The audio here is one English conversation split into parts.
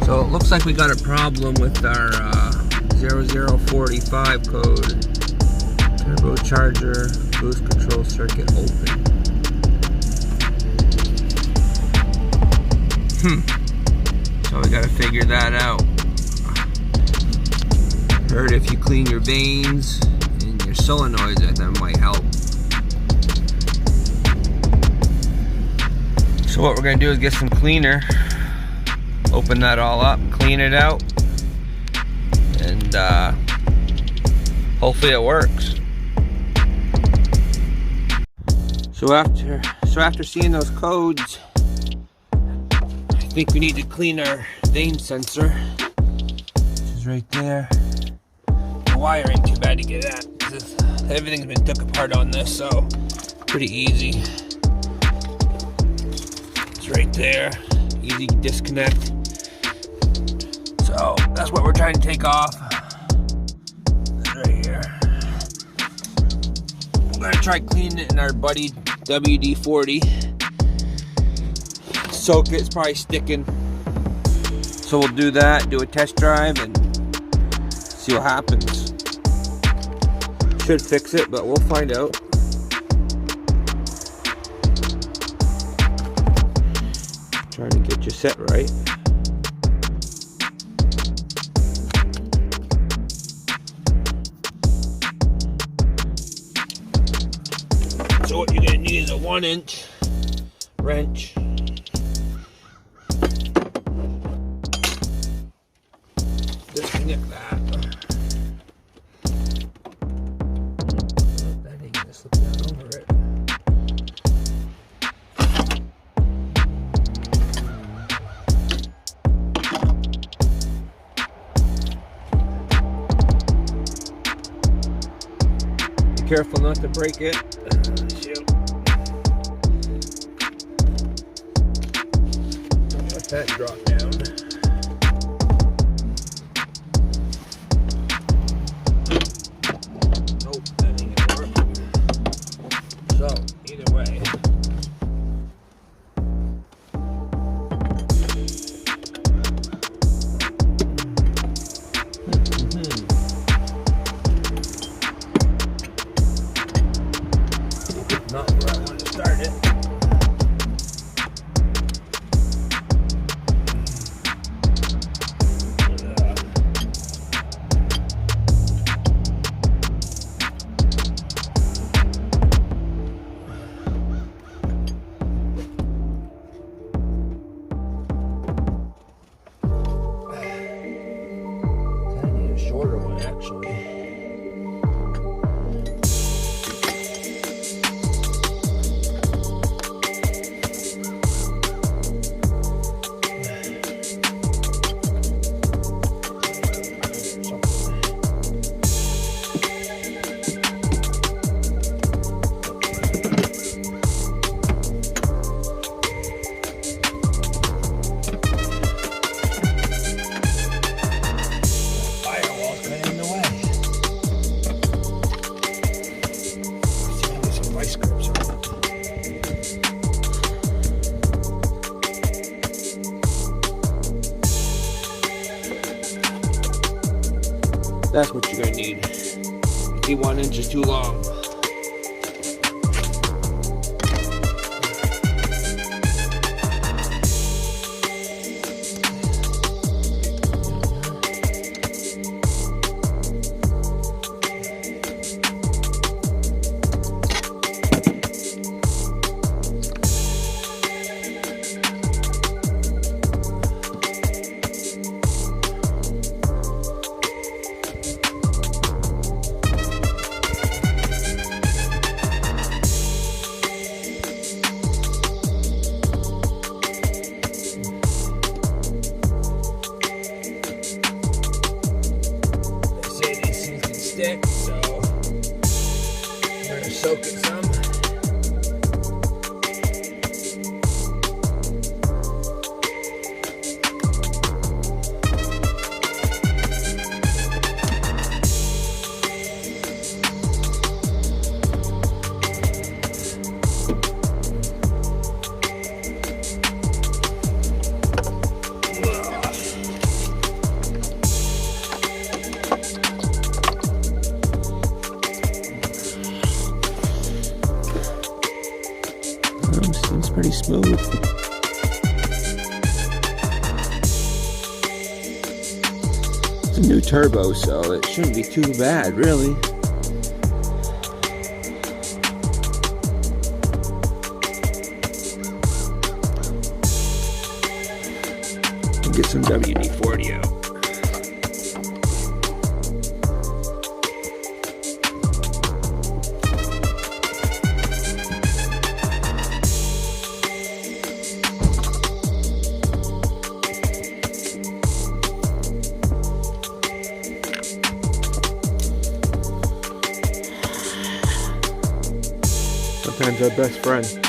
So it looks like we got a problem with our 0045 code. Turbocharger boost control circuit open. So we gotta figure that out. Heard if you clean your vanes and your solenoids, that might help. So what we're gonna do is get some cleaner, open that all up, clean it out, and hopefully it works. So after seeing those codes, I think we need to clean our vane sensor, which is right there. The wire ain't too bad to get at. Everything's been took apart on this, so pretty easy. It's right there, easy disconnect. So that's what we're trying to take off. That's right here. I'm gonna try cleaning it in our buddy WD-40. Soak it, it's probably sticking. So we'll do that, do a test drive, and see what happens. Should fix it, but we'll find out. Trying to get you set right. So what you're gonna need is a 1-inch wrench. Disconnect that. That ain't gonna slip down over it. Be careful not to break it. Let that drop down. Nope, that ain't gonna work. So, either way. Not where I want to start it. Shorter one, actually. That's what you're gonna need. 1 inch is too long. New turbo, so it shouldn't be too bad, really. Get some WD-40 out. Sometimes our best friend.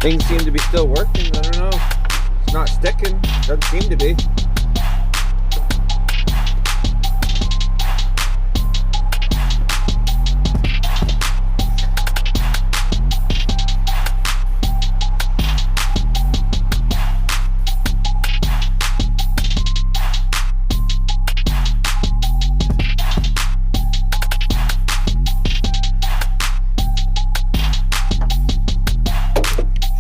Things seem to be still working. I don't know. It's not sticking. Doesn't seem to be.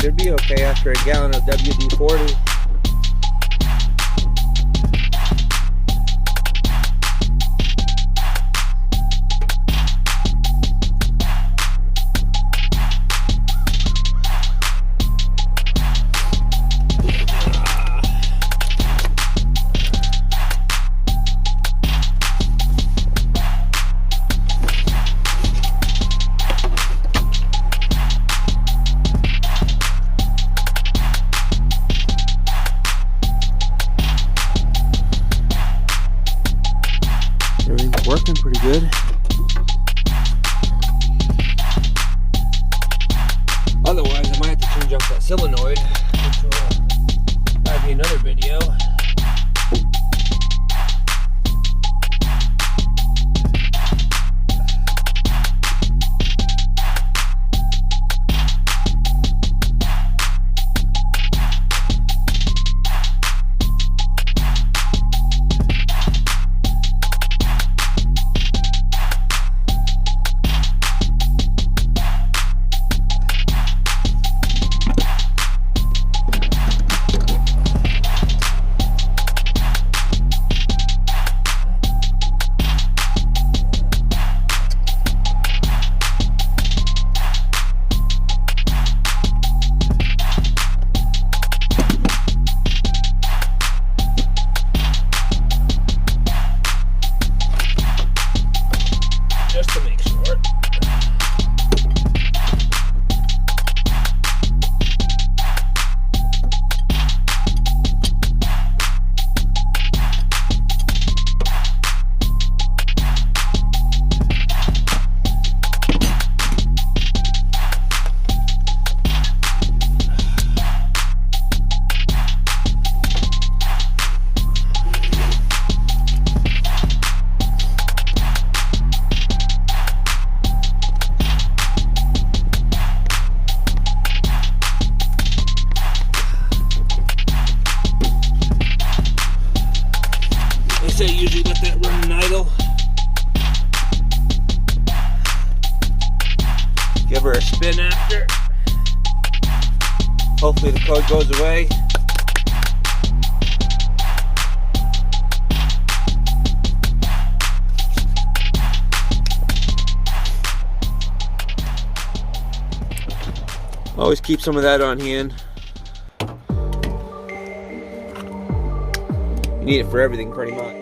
Should be okay after a gallon of WD-40. Everything's working pretty good. Otherwise, I might have to change up that solenoid, which will probably be another video. Just to make sure. I usually let that run and idle. Give her a spin after. Hopefully the code goes away. Always keep some of that on hand. You need it for everything pretty much.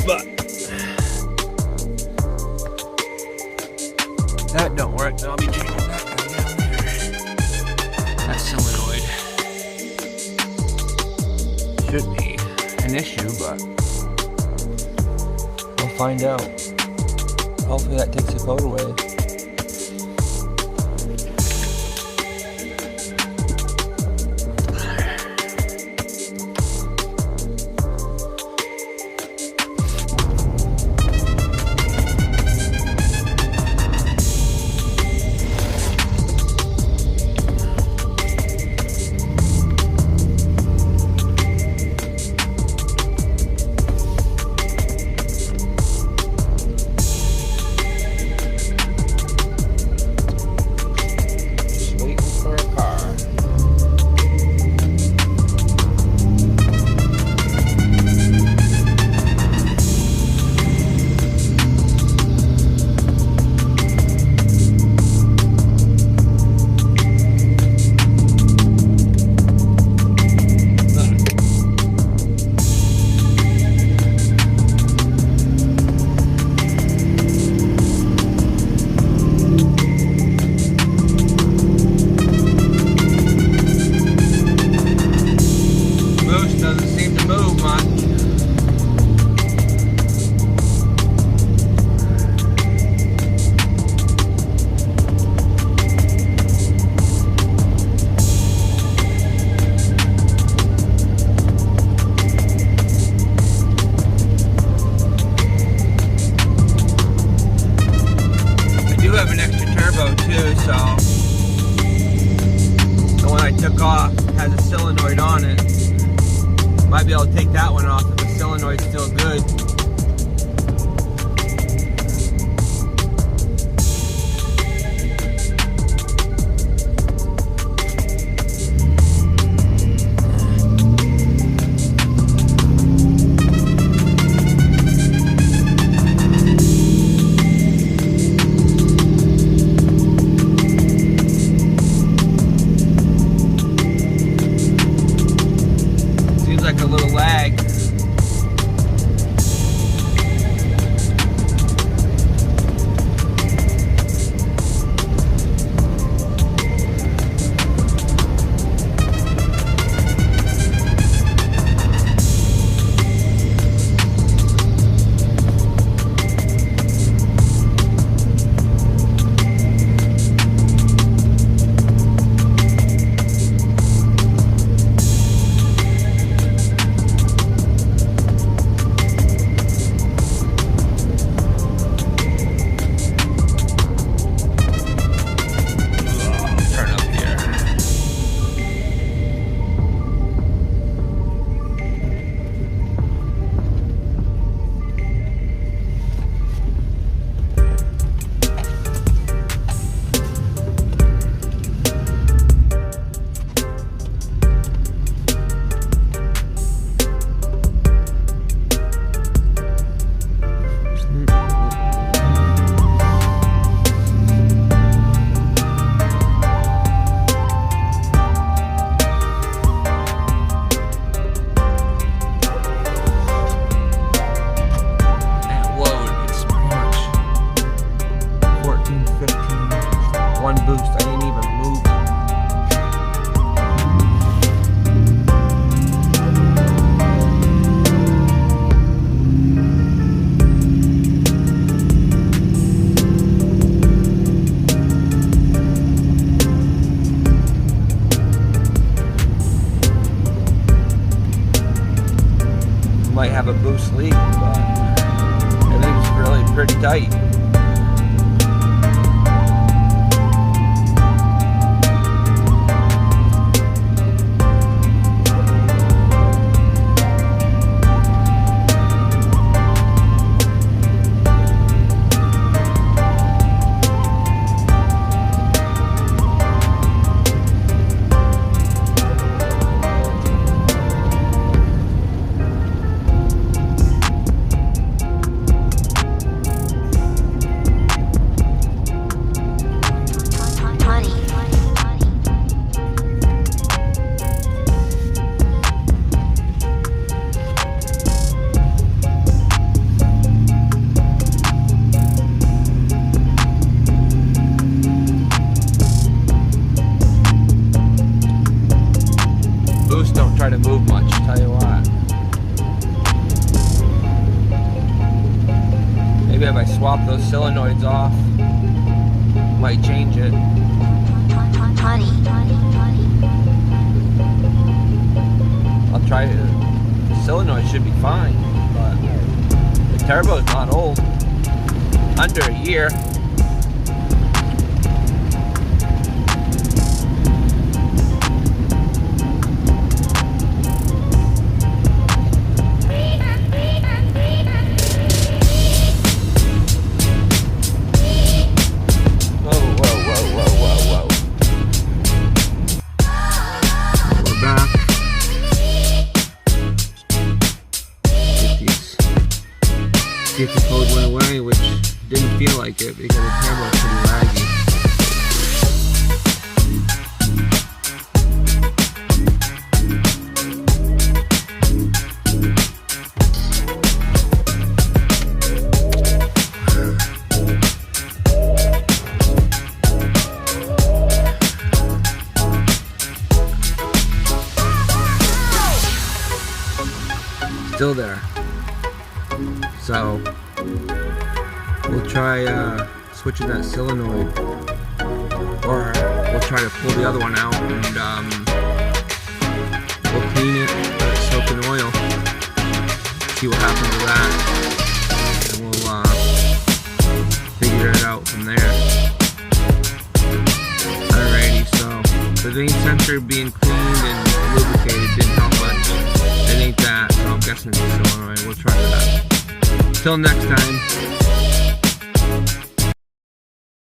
But that don't work, then I'll be changing that guy down there. That solenoid should be an issue, but we'll find out. Hopefully that takes the code away. Has a solenoid on it. Might be able to take that one off if the solenoid's still good. Like a little lag. Might have a boost leak, but everything's really pretty tight. gonna move much, I'll tell you what. Maybe if I swap those solenoids off, might change it. I'll try it. The solenoid should be fine, but the turbo's not old. Under a year. See if the code went away, which didn't feel like it because the turbo was pretty laggy. Still there. So we'll try switching that solenoid, or we'll try to pull the other one out and we'll clean it, let it soak in oil, see what happens to that, and we'll figure it out from there. Alrighty, so the vane sensor being cleaned and lubricated didn't help much. It ain't that, so I'm guessing it's a solenoid. We'll try that. Till next time.